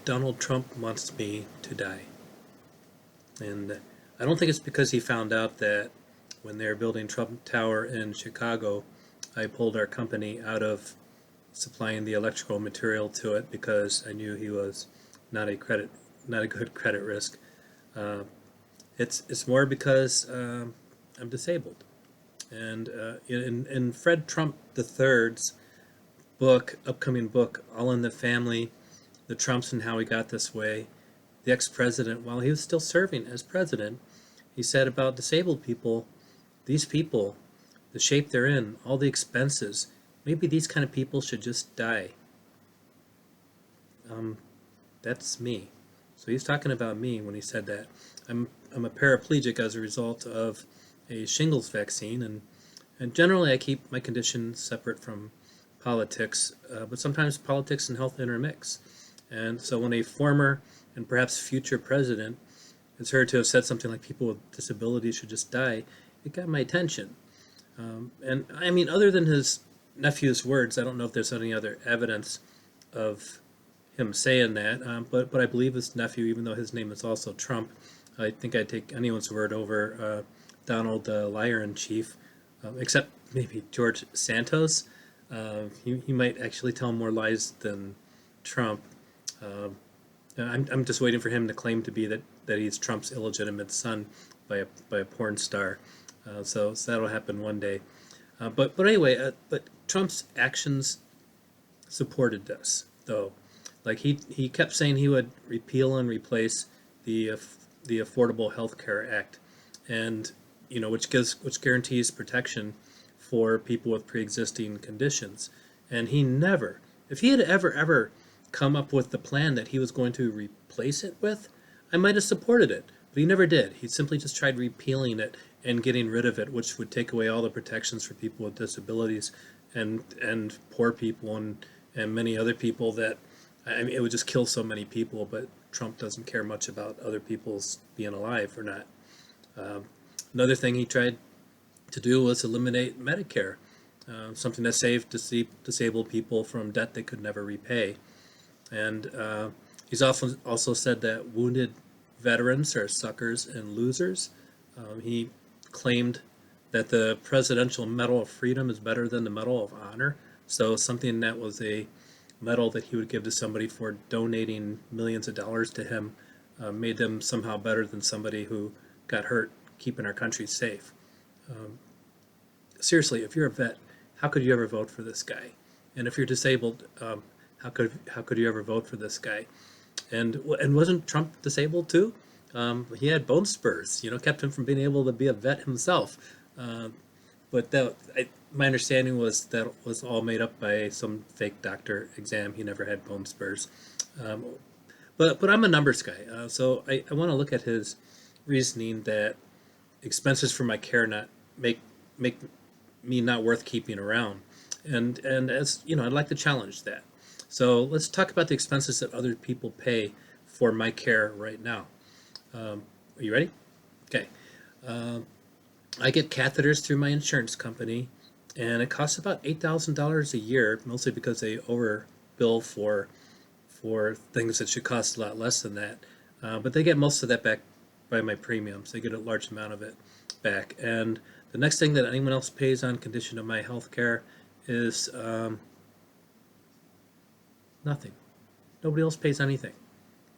Donald Trump wants me to die. And I don't think it's because he found out that when they were building Trump Tower in Chicago, I pulled our company out of supplying the electrical material to it because I knew he was not a credit, not a good credit risk. Uh, it's more because I'm disabled. And in Fred Trump III's book, upcoming book, All in the Family, the Trumps and How We Got This Way, the ex-president, while he was still serving as president, he said about disabled people, these people, the shape they're in, all the expenses, maybe these kind of people should just die. Um, that's me. So he's talking about me when he said that. I'm a paraplegic as a result of a shingles vaccine, and generally I keep my condition separate from politics, but sometimes politics and health intermix. And so when a former and perhaps future president is heard to have said something like people with disabilities should just die, it got my attention. And I mean, other than his nephew's words, I don't know if there's any other evidence of him saying that. But I believe his nephew, even though his name is also Trump, I think I'd take anyone's word over Donald Liar in Chief, except maybe George Santos. He might actually tell more lies than Trump. Um, I'm just waiting for him to claim to be that he's Trump's illegitimate son by a porn star. So that'll happen one day. But anyway, but Trump's actions supported this, though. Like he kept saying he would repeal and replace the Affordable Health Care Act, and which guarantees protection for people with pre-existing conditions. And he never, if he had ever come up with the plan that he was going to replace it with, I might have supported it. But he never did. He simply just tried repealing it and getting rid of it, which would take away all the protections for people with disabilities and poor people and many other people that, I mean, it would just kill so many people, but Trump doesn't care much about other people's being alive or not. Um, Another thing he tried to do was eliminate Medicare, something that saved disabled people from debt they could never repay. And he's often also said that wounded veterans are suckers and losers. He claimed that the Presidential Medal of Freedom is better than the Medal of Honor. So something that was a medal that he would give to somebody for donating millions of dollars to him made them somehow better than somebody who got hurt keeping our country safe. Um, Seriously, if you're a vet, how could you ever vote for this guy? And if you're disabled, how could you ever vote for this guy? And wasn't Trump disabled too? He had bone spurs, kept him from being able to be a vet himself. Uh, but my understanding was that was all made up by some fake doctor exam. He never had bone spurs. Um, but I'm a numbers guy, so I want to look at his reasoning that expenses for my care not make me not worth keeping around, and as you know, I'd like to challenge that. So let's talk about the expenses that other people pay for my care right now. Are you ready? Okay. Um, I get catheters through my insurance company, and it costs about $8,000 a year, mostly because they overbill for things that should cost a lot less than that. But they get most of that back by my premiums. They get a large amount of it back. And the next thing that anyone else pays on condition of my health care is nothing. Nobody else pays anything.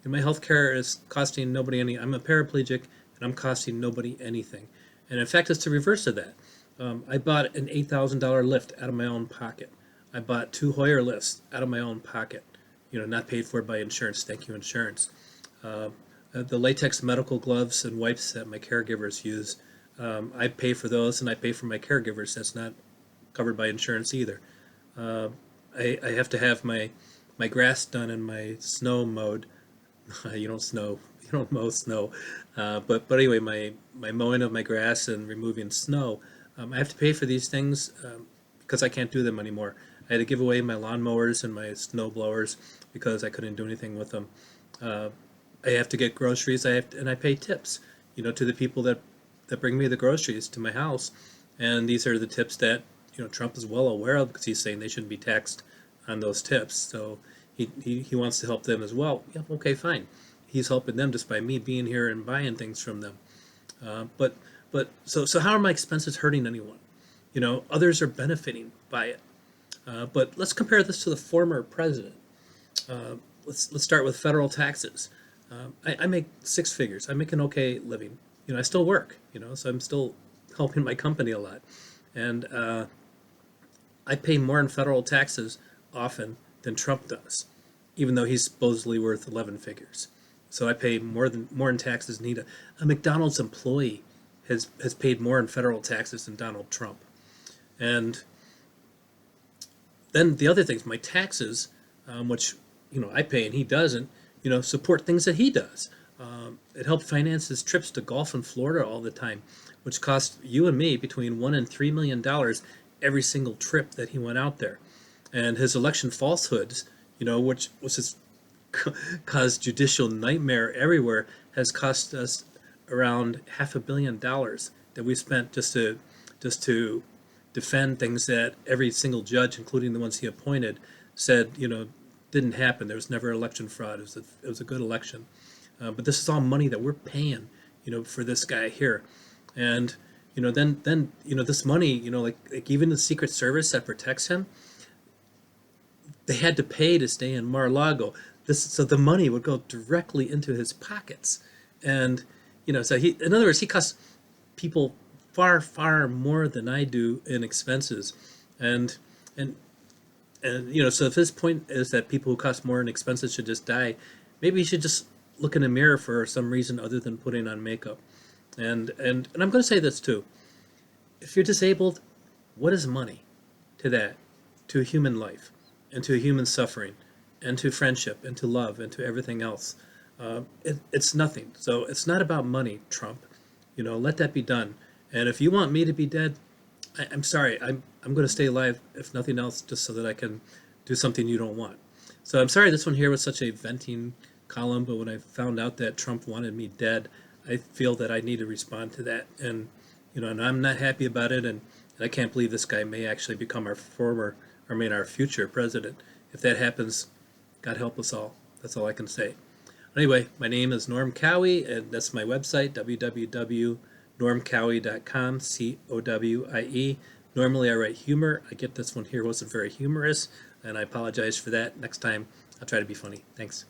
And my health care is costing nobody any. I'm a paraplegic, and I'm costing nobody anything. And in fact, it's the reverse of that. I bought an $8,000 lift out of my own pocket. I bought two Hoyer lifts out of my own pocket. Not paid for by insurance. Thank you, insurance. Uh, the latex medical gloves and wipes that my caregivers use, I pay for those, and I pay for my caregivers. That's not covered by insurance either. Uh, I have to have my grass done and my snow mowed. You don't mow snow, but anyway, my mowing of my grass and removing snow, I have to pay for these things because I can't do them anymore. I had to give away my lawnmowers and my snow blowers because I couldn't do anything with them. Uh, I have to get groceries. And I pay tips, to the people that bring me the groceries to my house, and these are the tips that Trump is well aware of because he's saying they shouldn't be taxed on those tips. So he wants to help them as well. Yep, okay, fine. He's helping them just by me being here and buying things from them. But how are my expenses hurting anyone? Others are benefiting by it. But let's compare this to the former president. Let's start with federal taxes. I make six figures. I make an okay living. I still work. So I'm still helping my company a lot, and I pay more in federal taxes often than Trump does, even though he's supposedly worth 11 figures. So I pay more in taxes than he does. A McDonald's employee has paid more in federal taxes than Donald Trump. And then the other things, my taxes, which I pay and he doesn't, support things that he does. It helped finance his trips to Gulf and Florida all the time, which cost you and me between $1 and $3 million every single trip that he went out there. And his election falsehoods, which was his caused judicial nightmare everywhere, has cost us around $500 million that we spent just to defend things that every single judge, including the ones he appointed, said didn't happen. There was never election fraud. It was a good election. But this is all money that we're paying, for this guy here, and then this money, like even the Secret Service that protects him, they had to pay to stay in Mar-a-Lago. So the money would go directly into his pockets, and so in other words, he costs people far, far more than I do in expenses, and and so if his point is that people who cost more in expenses should just die, maybe you should just look in a mirror for some reason other than putting on makeup. And I'm going to say this too. If you're disabled, what is money to that, to a human life, and to a human suffering, and to friendship, and to love, and to everything else? It's nothing. So it's not about money, Trump. Let that be done. And if you want me to be dead, I'm sorry. I'm going to stay alive, if nothing else, just so that I can do something you don't want. So I'm sorry this one here was such a venting column, but when I found out that Trump wanted me dead, I feel that I need to respond to that. And and I'm not happy about it, and I can't believe this guy may actually become our future president. If that happens, God help us all. That's all I can say. Anyway, my name is Norm Cowie, and that's my website, www.normcowie.com, Cowie. Normally I write humor. I get this one here wasn't very humorous, and I apologize for that. Next time, I'll try to be funny. Thanks.